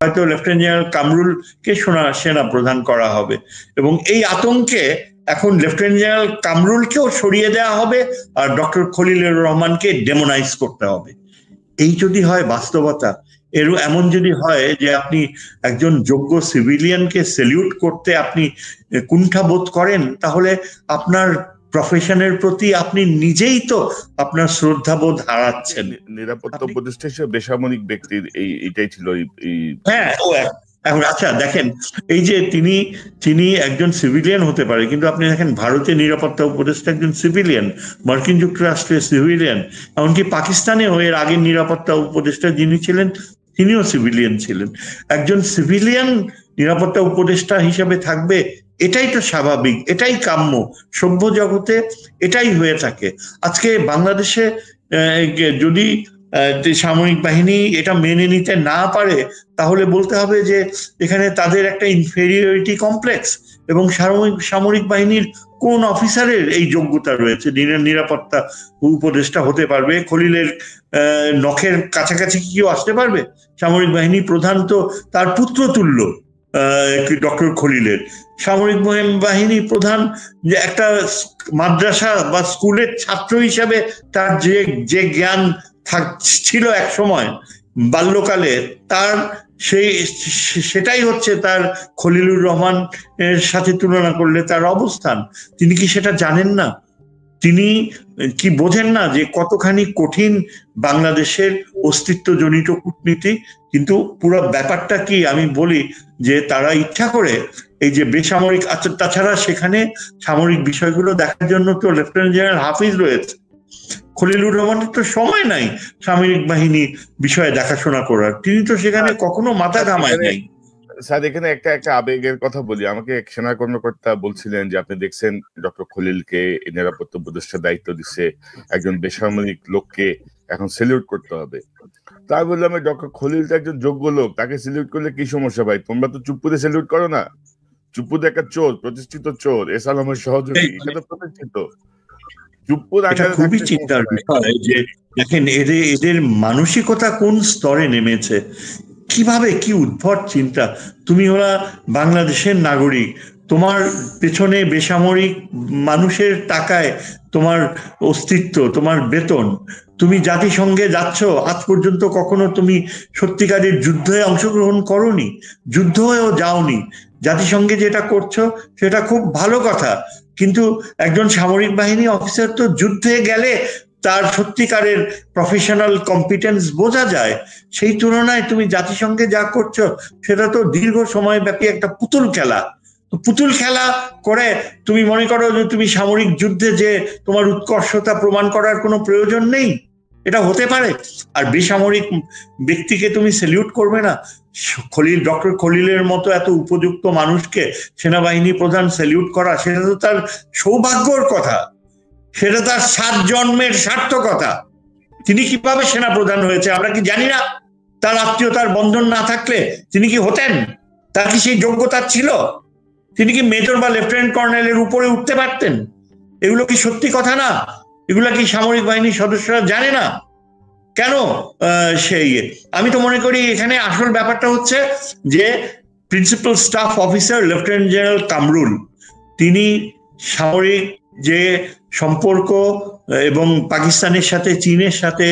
হয়তো lieutenant general কামরুলকে সেনা প্রধান করা হবে, এবং এই আতঙ্কে এখন লেফটেন্যান্ট জেনারেল কামরুলকেও সরিয়ে দেওয়া হবে আর ডক্টর খলিলুর রহমানকে ডেমোনাইজ করতে হবে। এই যদি হয় বাস্তবতা, এমন যদি হয় যে আপনি একজন যোগ্য সিভিলিয়ানকে সেলিউট করতে আপনি কুণ্ঠাবোধ করেন, তাহলে আপনার প্রফেশনের প্রতি আপনি নিজেই তো আপনার শ্রদ্ধাবোধ হারাচ্ছেন। নিরাপত্তা উপদেষ্টা হিসেবে বেসামরিক ব্যক্তির এইটাই ছিল। হ্যাঁ, এখন আচ্ছা দেখেন, এই যে তিনি একজন সিভিলিয়ান হতে পারে, কিন্তু আপনি দেখেন ভারতের নিরাপত্তা উপদেষ্টা একজন সিভিলিয়ান, মার্কিন যুক্তরাষ্ট্রের সিভিলিয়ান, এমনকি পাকিস্তানেও এর আগের নিরাপত্তা উপদেষ্টা যিনি ছিলেন তিনিও সিভিলিয়ান ছিলেন। একজন সিভিলিয়ান নিরাপত্তা উপদেষ্টা হিসেবে থাকবে, এটাই তো স্বাভাবিক, এটাই কাম্য, সভ্য জগতে এটাই হয়ে থাকে। আজকে বাংলাদেশে যদি সামরিক বাহিনী এটা মেনে নিতে না পারে, তাহলে বলতে হবে যে এখানে তাদের একটা ইনফেরিয়রিটি কমপ্লেক্স, এবং সামরিক বাহিনীর কোন অফিসারের এই যোগ্যতা রয়েছে নিরাপত্তা উপদেষ্টা হতে পারবে? খলিলের নখের কাছাকাছি কি কেউ আসতে পারবে? সামরিক বাহিনী প্রধান তো তার পুত্র তুল্য ডক্টর খলিলের। সামরিক বাহিনী প্রধান যে একটা মাদ্রাসা বা স্কুলের ছাত্র হিসাবে তার যে জ্ঞান ছিল এক সময় বাল্যকালে, তার সেটাই হচ্ছে তার খলিলুর রহমান এর সাথে তুলনা করলে তার অবস্থান। তিনি কি সেটা জানেন না? তিনি কি বোঝেন না যে কতখানি কঠিন বাংলাদেশের অস্তিত্বজনিত কূটনীতি? কিন্তু পুরো ব্যাপারটা কি আমি বলি যে তারা ইচ্ছা করে এই যে বেসামরিক, তাছাড়া সেখানে সামরিক বিষয়গুলো দেখার জন্য তো লেফটেন্যান্ট জেনারেল হাফিজ রয়েছে। খলিলুর রহমানের তো সময় নাই সামরিক বাহিনী বিষয়ে দেখাশোনা করার, তিনি তো সেখানে কখনো মাথা ঘামায় নাই। স্যার এখানে একটা আবেগের কথা বলি। আমাকে এক সেনা কর্মকর্তা বলছিলেন যে আপনি দেখছেন ডক্টর খলিলকে নিরাপত্তা উপদেষ্টার দায়িত্ব দিচ্ছে, একজন বেসামরিক লোককে এখন সেলিউট করতে হবে। তাই বললাম ডক্টর খলিল তো একজন যোগ্য লোক, তাকে সেলিউট করলে কি সমস্যা ভাই? তোমরা তো চুপ্পুতে সেলিউট করো না। চুপ্পুতে একটা চোর, প্রতিষ্ঠিত চোর, এসালামের সহযোগী, এটা তো প্রতিষ্ঠিত। এটা খুবই চিন্তার বিষয় যে দেখেন এদের মানসিকতা কোন স্তরে নেমেছে, কিভাবে, কি উদ্ভট চিন্তা। তুমি ওরা বাংলাদেশের নাগরিক, তোমার পেছনে বেসামরিক মানুষের টাকায় তোমার অস্তিত্ব, তোমার বেতন, তুমি জাতিসংঘে যাচ্ছ, আজ পর্যন্ত কখনো তুমি সত্যিকারের যুদ্ধে অংশগ্রহণ করোনি, যুদ্ধ হয়েও যাওনি। জাতিসংঘে যেটা করছো সেটা খুব ভালো কথা, কিন্তু একজন সামরিক বাহিনী অফিসার তো যুদ্ধে গেলে তার সত্যিকারের প্রফেশনাল কম্পিটেন্স বোঝা যায়। সেই তুলনায় তুমি জাতিসংঘে যা করছো সেটা তো দীর্ঘ সময় ব্যাপী একটা পুতুল খেলা। পুতুল খেলা করে তুমি মনে করো যে তুমি সামরিক যুদ্ধে যে তোমার উৎকর্ষতা প্রমাণ করার কোনো প্রয়োজন নেই, এটা হতে পারে? আর বেসামরিক ব্যক্তিকে তুমি সেলিউট করবে না? ডক্টর খলিলের মতো এত উপযুক্ত মানুষকে সেনাবাহিনী প্রধান সেলিউট করা, সেটা তো তার সৌভাগ্যর কথা, সেটা তার 7 জন্মের সার্থকতা। তিনি কিভাবে সেনা প্রধান হয়েছে আমরা কি জানি না? তার আত্মীয়তার বন্ধন না থাকলে তিনি কি হতেন? তার কি সেই যোগ্যতা ছিল? তিনি কি মেজর বা লেফটেন্যান্ট কর্নেলের উপরে উঠতে পারতেন? এগুলো কি সত্যি কথা না? এগুলা কি সামরিক বাহিনীর সদস্যরা জানে না? কেন আমি তো মনে করি এখানে আসল ব্যাপারটা হচ্ছে যে principal staff officer lieutenant general Kamrul, তিনি সামরিক যে সম্পর্ক এবং পাকিস্তানের সাথে চীনের সাথে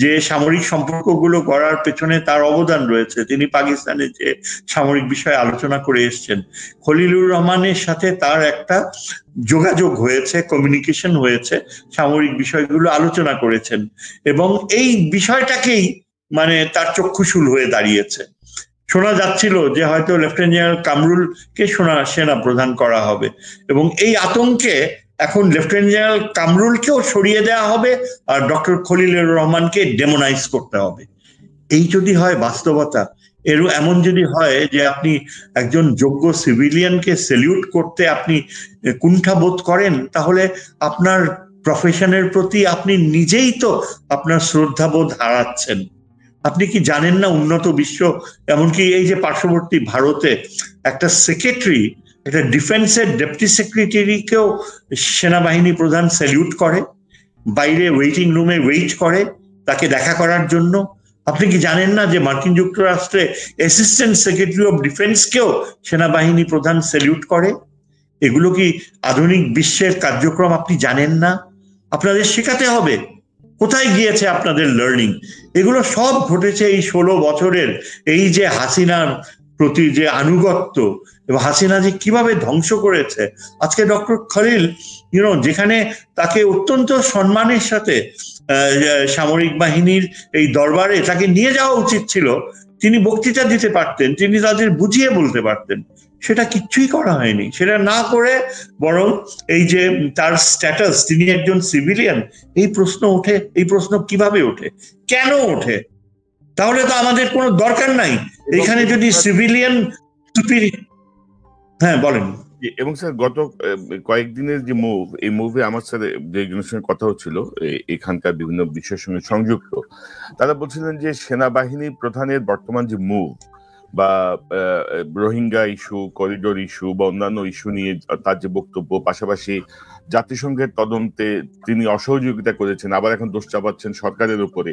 যে সামরিক সম্পর্কগুলো গড়ার পেছনে তার অবদান রয়েছে, তিনি পাকিস্তানের যে সামরিক বিষয়ে আলোচনা করে এসছেন। খলিলুর রহমানের সাথে তার একটা যোগাযোগ হয়েছে, কমিউনিকেশন হয়েছে, সামরিক বিষয়গুলো আলোচনা করেছেন, এবং এই বিষয়টাকেই মানে তার চক্ষুশূল হয়ে দাঁড়িয়েছে। শোনা যাচ্ছিল যে হয়তো লেফটেন্যান্ট জেনারেল কামরুলকে সেনা প্রধান করা হবে, এবং এই আতঙ্কে এখন লেফটেন্যান্ট জেনারেল কামরুলকেও সরিয়ে দেওয়া হবে আর ডক্টর খলিলুর রহমানকে ডেমোনাইজ করতে হবে। এই যদি হয় বাস্তবতা, এমন যদি হয় যে আপনি একজন যোগ্য সিভিলিয়ানকে সেলিউট করতে আপনি কুণ্ঠাবোধ করেন, তাহলে আপনার প্রফেশনের প্রতি আপনি নিজেই তো আপনার শ্রদ্ধাবোধ হারাচ্ছেন। আপনি কি জানেন না উন্নত বিশ্ব, এমনকি এই যে পার্শ্ববর্তী ভারতে একটা সেক্রেটারি, একটা ডিফেন্সের ডেপুটি সেক্রেটারিকেও সেনাবাহিনী প্রধান সেলিউট করে, বাইরে ওয়েটিং রুমে ওয়েট করে তাকে দেখা করার জন্য। আপনি কি জানেন না যে মার্কিন যুক্তরাষ্ট্রে অ্যাসিস্ট্যান্ট সেক্রেটারি অফ ডিফেন্সকেও সেনাবাহিনী প্রধান স্যালিউট করে? এগুলো কি আধুনিক বিশ্বের কার্যক্রম আপনি জানেন না? আপনাদের শেখাতে হবে। কোথায় গিয়েছে আপনাদের লার্নিং? এগুলো সব ঘটেছে এই 16 বছরের এই যে হাসিনার প্রতি যে আনুগত্য, এবং হাসিনা যে কিভাবে ধ্বংস করেছে। আজকে ডক্টর খলিল যেখানে তাকে অত্যন্ত সম্মানের সাথে সামরিক বাহিনীর এই দরবারে তাকে নিয়ে যাওয়া উচিত ছিল, তিনি বক্তৃতা দিতে পারতেন, তিনি তাদের বুঝিয়ে বলতে পারতেন, সেটা কিচ্ছুই করা হয়নি। সেটা না করে বরং এই যে তার স্ট্যাটাস, তিনি একজন সিভিলিয়ান, এই প্রশ্ন ওঠে। এই প্রশ্ন কিভাবে ওঠে, কেন ওঠে? তাহলে তো আমাদের কোনো দরকার নাই এখানে যদি সিভিলিয়ান। হ্যাঁ বলেন। এবং স্যার গত কয়েকদিনের যে মুভ, এই মুভে আমার স্যার যে একজনের সঙ্গে কথা হচ্ছিল এখানকার বিভিন্ন বিষয়ের সঙ্গে সংযুক্ত, তারা বলছিলেন যে সেনাবাহিনী প্রধানের বর্তমান যে মুভ বা রোহিঙ্গা ইস্যু, করিডোর ইস্যু বা অন্যান্য ইস্যু নিয়ে তার যে বক্তব্য, পাশাপাশি জাতিসংঘের তদন্তে তিনি অসহযোগিতা করেছেন, আবার এখন দোষ চাপাচ্ছেন সরকারের উপরে,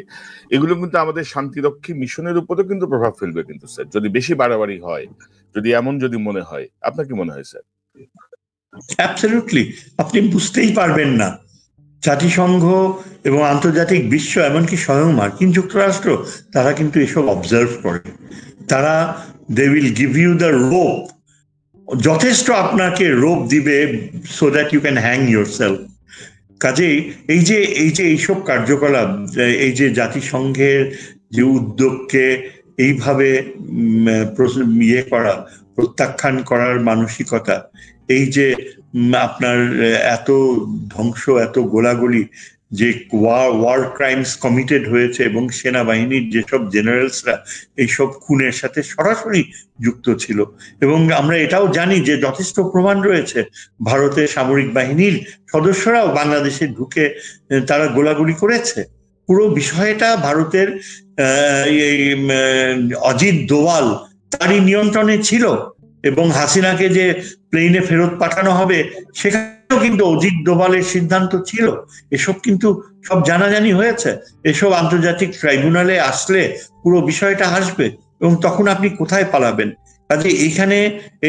এগুলো কিন্তু আমাদের শান্তিরক্ষী মিশনের উপরেও কিন্তু প্রভাব ফেলবে কিন্তু স্যার, যদি বেশি বাড়াবাড়ি হয়, যদি এমন যদি মনে হয়। আপনার কি মনে হয় স্যার? অ্যাবসলিউটলি, আপনি বুঝতেই পারবেন না। জাতিসংঘ এবং আন্তর্জাতিক বিশ্ব, এমনকি স্বয়ং মার্কিন যুক্তরাষ্ট্র, তারা কিন্তু এসব অবজার্ভ করে। তারা they will give you the rope, যথেষ্ট আপনাকে রোপ দিবে so that you can hang yourself. কাজেই এইসব কার্যকলাপ, এই যে জাতিসংঘের যে উদ্যোগকে এইভাবে ইয়ে করা, প্রত্যাখ্যান করার মানসিকতা, এই যে আপনার এত ধ্বংস, এত গোলাগুলি, যে ওয়ার ক্রাইমস কমিটেড হয়েছে, এবং সেনাবাহিনীর যেসব জেনারেলসরা এইসব খুনের সাথে সরাসরি যুক্ত ছিল, এবং আমরা এটাও জানি যে যথেষ্ট প্রমাণ রয়েছে ভারতের সামরিক বাহিনীর সদস্যরাও বাংলাদেশে ঢুকে তারা গোলাগুলি করেছে। পুরো বিষয়টা ভারতের অজিত দোভাল তারই নিয়ন্ত্রণে ছিল, এবং হাসিনাকে যে প্লেনে ফেরত পাঠানো হবে সেখানেও কিন্তু অজিত দোভালের সিদ্ধান্ত ছিল। এসব কিন্তু সব জানাজানি হয়েছে। এসব আন্তর্জাতিক ট্রাইব্যুনালে আসলে পুরো বিষয়টা আসবে, এবং তখন আপনি কোথায় পালাবেন? কাজে এইখানে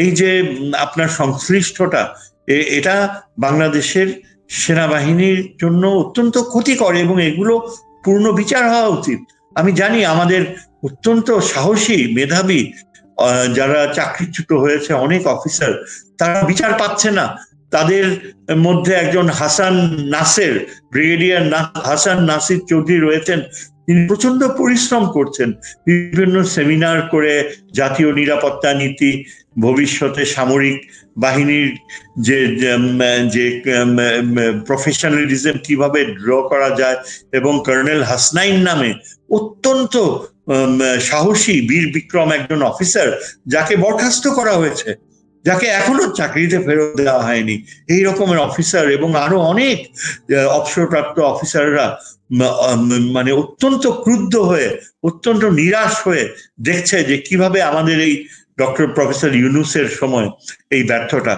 এই যে আপনার সংশ্লিষ্টতা, এটা বাংলাদেশের সেনাবাহিনীর জন্য অত্যন্ত ক্ষতিকর, এবং এগুলো পূর্ণ বিচার হওয়া উচিত। আমি জানি আমাদের অত্যন্ত সাহসী, মেধাবী যারা চাকরিচ্যুত হয়েছে অনেক অফিসার, তারা বিচার পাচ্ছে না। তাদের মধ্যে একজন হাসান নাসের, ব্রিগেডিয়ার হাসান নাসির চৌধুরী রয়েছেন, তিনি প্রচন্ড পরিশ্রম করছেন, বিভিন্ন সেমিনার করে জাতীয় নিরাপত্তা নীতি, ভবিষ্যতে সামরিক বাহিনীর যে প্রফেশনালিজম কিভাবে ড্র করা যায়, এবং কর্নেল হাসনাইন নামে অত্যন্ত সাহসী বীর বিক্রম একজন অফিসার, যাকে বরখাস্ত করা হয়েছে, যাকে এখনো চাকরিতে ফেরত দেওয়া হয়নি, এই রকমের অফিসার এবং আরো অনেক অবসরপ্রাপ্ত অফিসাররা মানে অত্যন্ত ক্রুদ্ধ হয়ে, অত্যন্ত নিরাশ হয়ে দেখছে যে কিভাবে আমাদের এই ডক্টর প্রফেসর ইউনূসের সময় এই ব্যর্থতা